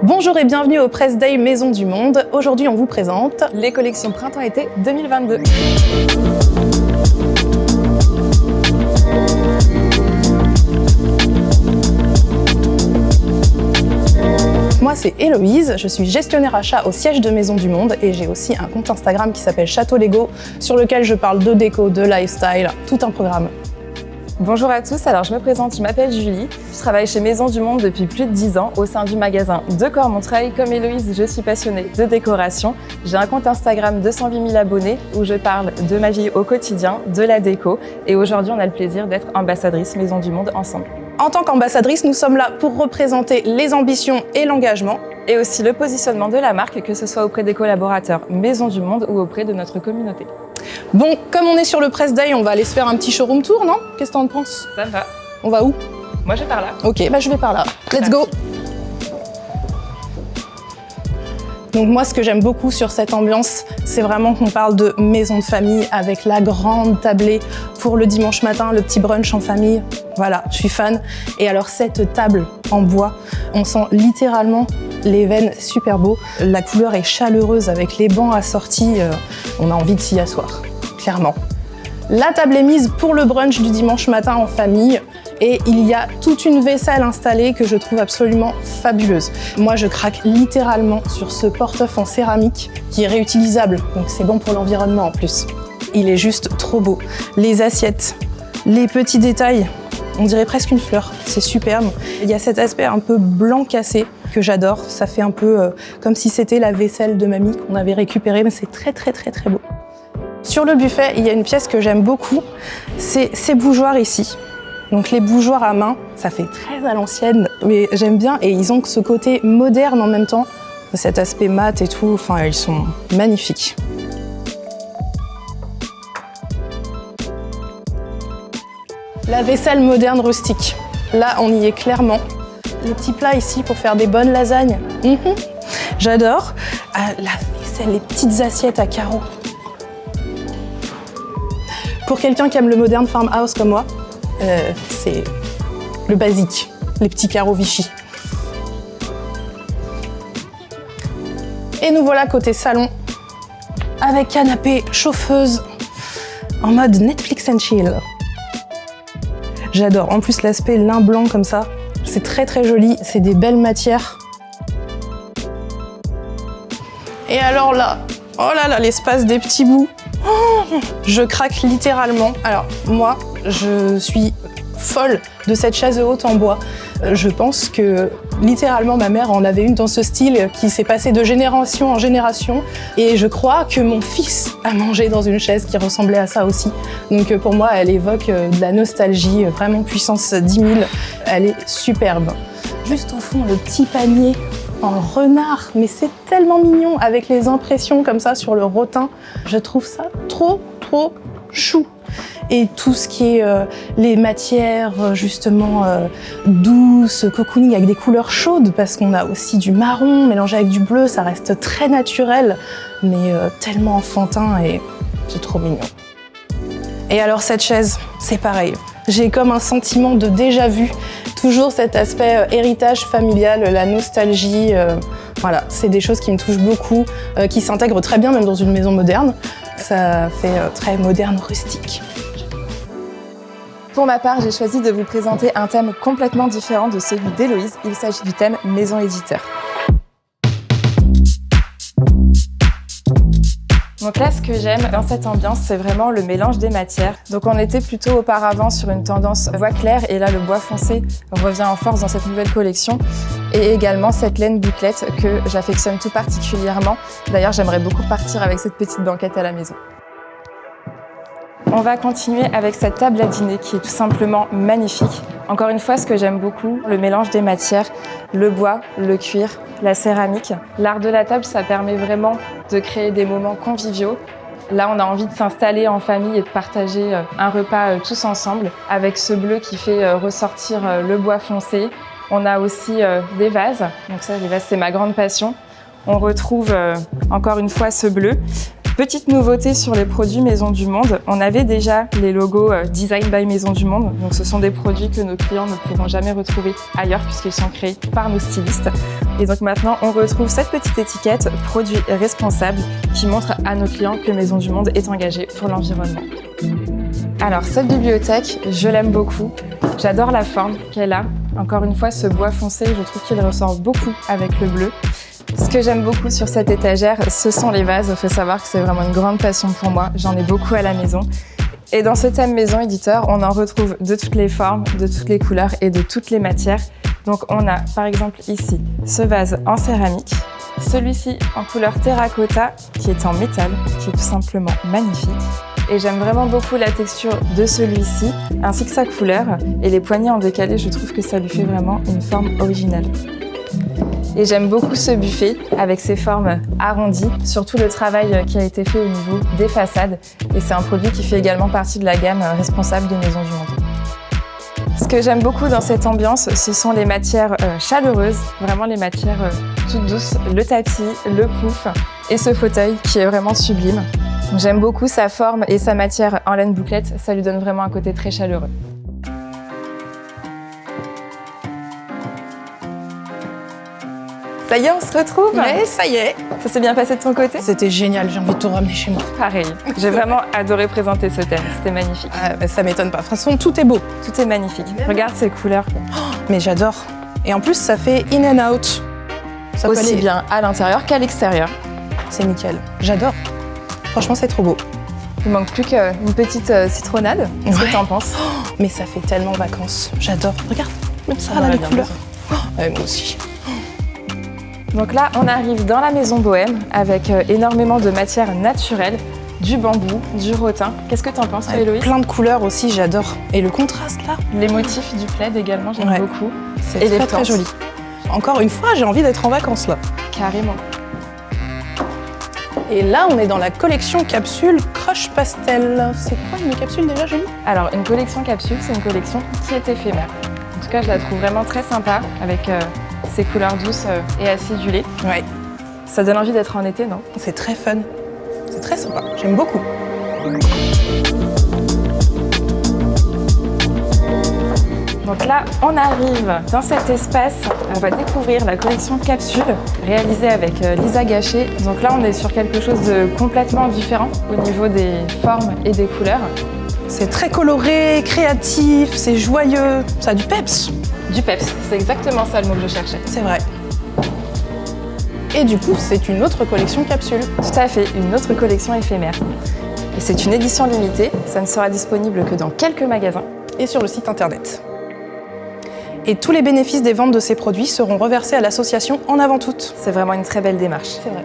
Bonjour et bienvenue au Press Day Maison du Monde. Aujourd'hui, on vous présente les collections Printemps-été 2022. Moi, c'est Héloïse, je suis gestionnaire achat au siège de Maison du Monde et j'ai aussi un compte Instagram qui s'appelle Château Lego sur lequel je parle de déco, de lifestyle, tout un programme. Bonjour à tous, alors je me présente, je m'appelle Julie. Je travaille chez Maison du Monde depuis plus de 10 ans au sein du magasin de Cormontreuil. Comme Héloïse, je suis passionnée de décoration. J'ai un compte Instagram de 108 000 abonnés où je parle de ma vie au quotidien, de la déco. Et aujourd'hui, on a le plaisir d'être ambassadrice Maison du Monde ensemble. En tant qu'ambassadrice, nous sommes là pour représenter les ambitions et l'engagement. Et aussi le positionnement de la marque, que ce soit auprès des collaborateurs Maison du Monde ou auprès de notre communauté. Bon, comme on est sur le Press Day, on va aller se faire un petit showroom tour, non? Qu'est-ce que t'en penses? Ça me va. On va où? Moi, je vais par là. Ok, bah je vais par là. Let's go! Donc moi, ce que j'aime beaucoup sur cette ambiance, c'est vraiment qu'on parle de maison de famille avec la grande tablée pour le dimanche matin, le petit brunch en famille. Voilà, je suis fan. Et alors cette table en bois, on sent littéralement les veines, super beau. La couleur est chaleureuse avec les bancs assortis. On a envie de s'y asseoir, clairement. La table est mise pour le brunch du dimanche matin en famille. Et il y a toute une vaisselle installée que je trouve absolument fabuleuse. Moi, je craque littéralement sur ce porte-œuf en céramique qui est réutilisable, donc c'est bon pour l'environnement en plus. Il est juste trop beau. Les assiettes, les petits détails, on dirait presque une fleur, c'est superbe. Il y a cet aspect un peu blanc cassé que j'adore. Ça fait un peu comme si c'était la vaisselle de mamie qu'on avait récupérée, mais c'est très beau. Sur le buffet, il y a une pièce que j'aime beaucoup, c'est ces bougeoirs ici. Donc les bougeoirs à main, ça fait très à l'ancienne, mais j'aime bien. Et ils ont ce côté moderne en même temps, cet aspect mat et tout, enfin ils sont magnifiques. La vaisselle moderne rustique, là on y est clairement. Le petit plat ici pour faire des bonnes lasagnes, j'adore. La vaisselle, les petites assiettes à carreaux. Pour quelqu'un qui aime le moderne farmhouse comme moi, c'est le basique, les petits carreaux Vichy. Et nous voilà côté salon, avec canapé, chauffeuse, en mode Netflix and chill. J'adore, en plus l'aspect lin blanc comme ça, c'est très joli, c'est des belles matières. Et alors là, oh là là, l'espace des petits bouts. Oh, je craque littéralement. Alors moi, je suis folle de cette chaise haute en bois. Je pense que littéralement ma mère en avait une dans ce style qui s'est passé de génération en génération. Et je crois que mon fils a mangé dans une chaise qui ressemblait à ça aussi. Donc pour moi, elle évoque de la nostalgie, vraiment puissance 10 000. Elle est superbe. Juste au fond, le petit panier en renard, mais c'est tellement mignon avec les impressions comme ça sur le rotin. Je trouve ça trop chou. Et tout ce qui est les matières justement douces, cocooning avec des couleurs chaudes, parce qu'on a aussi du marron mélangé avec du bleu, ça reste très naturel, mais tellement enfantin et c'est trop mignon. Et alors cette chaise, c'est pareil. J'ai comme un sentiment de déjà-vu, toujours cet aspect héritage familial, la nostalgie. Voilà, c'est des choses qui me touchent beaucoup, qui s'intègrent très bien même dans une maison moderne. Ça fait très moderne, rustique. Pour ma part, j'ai choisi de vous présenter un thème complètement différent de celui d'Héloïse. Il s'agit du thème maison éditeur. Donc là, ce que j'aime dans cette ambiance, c'est vraiment le mélange des matières. Donc on était plutôt auparavant sur une tendance bois clair et là, le bois foncé revient en force dans cette nouvelle collection. Et également cette laine bouclette que j'affectionne tout particulièrement. D'ailleurs, j'aimerais beaucoup partir avec cette petite banquette à la maison. On va continuer avec cette table à dîner qui est tout simplement magnifique. Encore une fois, ce que j'aime beaucoup, le mélange des matières, le bois, le cuir, la céramique. L'art de la table, ça permet vraiment de créer des moments conviviaux. Là, on a envie de s'installer en famille et de partager un repas tous ensemble avec ce bleu qui fait ressortir le bois foncé. On a aussi des vases. Donc ça, les vases, c'est ma grande passion. On retrouve encore une fois ce bleu. Petite nouveauté sur les produits Maison du Monde, on avait déjà les logos Design by Maison du Monde. Donc ce sont des produits que nos clients ne pourront jamais retrouver ailleurs puisqu'ils sont créés par nos stylistes. Et donc maintenant, on retrouve cette petite étiquette produit responsable qui montre à nos clients que Maison du Monde est engagée pour l'environnement. Alors cette bibliothèque, je l'aime beaucoup. J'adore la forme qu'elle a. Encore une fois, ce bois foncé, je trouve qu'il ressort beaucoup avec le bleu. Ce que j'aime beaucoup sur cette étagère, ce sont les vases. Il faut savoir que c'est vraiment une grande passion pour moi. J'en ai beaucoup à la maison. Et dans ce thème maison éditeur, on en retrouve de toutes les formes, de toutes les couleurs et de toutes les matières. Donc on a par exemple ici ce vase en céramique, celui-ci en couleur terracotta qui est en métal, qui est tout simplement magnifique. Et j'aime vraiment beaucoup la texture de celui-ci, ainsi que sa couleur. Et les poignées en décalé, je trouve que ça lui fait vraiment une forme originale. Et j'aime beaucoup ce buffet avec ses formes arrondies, surtout le travail qui a été fait au niveau des façades. Et c'est un produit qui fait également partie de la gamme responsable de Maison du Monde. Ce que j'aime beaucoup dans cette ambiance, ce sont les matières chaleureuses, vraiment les matières toutes douces, le tapis, le pouf et ce fauteuil qui est vraiment sublime. J'aime beaucoup sa forme et sa matière en laine bouclette, ça lui donne vraiment un côté très chaleureux. Ça y est, on se retrouve. Mais ça y est. Ça s'est bien passé de ton côté? C'était génial, j'ai envie de tout ramener chez moi. Pareil, j'ai vraiment adoré présenter ce thème, c'était magnifique. Ah, bah, ça m'étonne pas. De toute façon, tout est beau. Tout est magnifique. Regarde ces couleurs. Mais j'adore. Et en plus, ça fait in and out. Ça peut Aussi aller- bien à l'intérieur qu'à l'extérieur. C'est nickel. J'adore. Franchement, c'est trop beau. Il manque plus qu'une petite citronnade. Qu'est-ce que Ouais. t'en penses? Mais ça fait tellement vacances. J'adore. Regarde, même ça, Ah, là, bah, les bien couleurs. sûr. Ouais, moi aussi. Donc là, on arrive dans la maison bohème avec énormément de matières naturelles, du bambou, du rotin. Qu'est-ce que t'en penses, toi, Héloïse? Plein de couleurs aussi, j'adore. Et le contraste, là, Les motifs du plaid également, j'aime Ouais. beaucoup. c'est Et les très, très plantes. joli. Encore une fois, j'ai envie d'être en vacances, là. Carrément. Et là, on est dans la collection capsule Crush Pastel. C'est quoi une capsule déjà, Julie? Alors, une collection capsule, c'est une collection qui est éphémère. En tout cas, je la trouve vraiment très sympa avec ses couleurs douces et acidulées. Ouais. Ça donne envie d'être en été, non? C'est très fun. C'est très sympa. J'aime beaucoup. Donc là, on arrive dans cet espace. On va découvrir la collection capsule réalisée avec Lisa Gachet. Donc là, on est sur quelque chose de complètement différent au niveau des formes et des couleurs. C'est très coloré, créatif, c'est joyeux. Ça a du peps. Du peps, c'est exactement ça le mot que je cherchais. C'est vrai. Et du coup, c'est une autre collection capsule. Tout à fait, une autre collection éphémère. Et c'est une édition limitée, ça ne sera disponible que dans quelques magasins. Et sur le site internet. Et tous les bénéfices des ventes de ces produits seront reversés à l'association En Avant Toutes. C'est vraiment une très belle démarche. C'est vrai.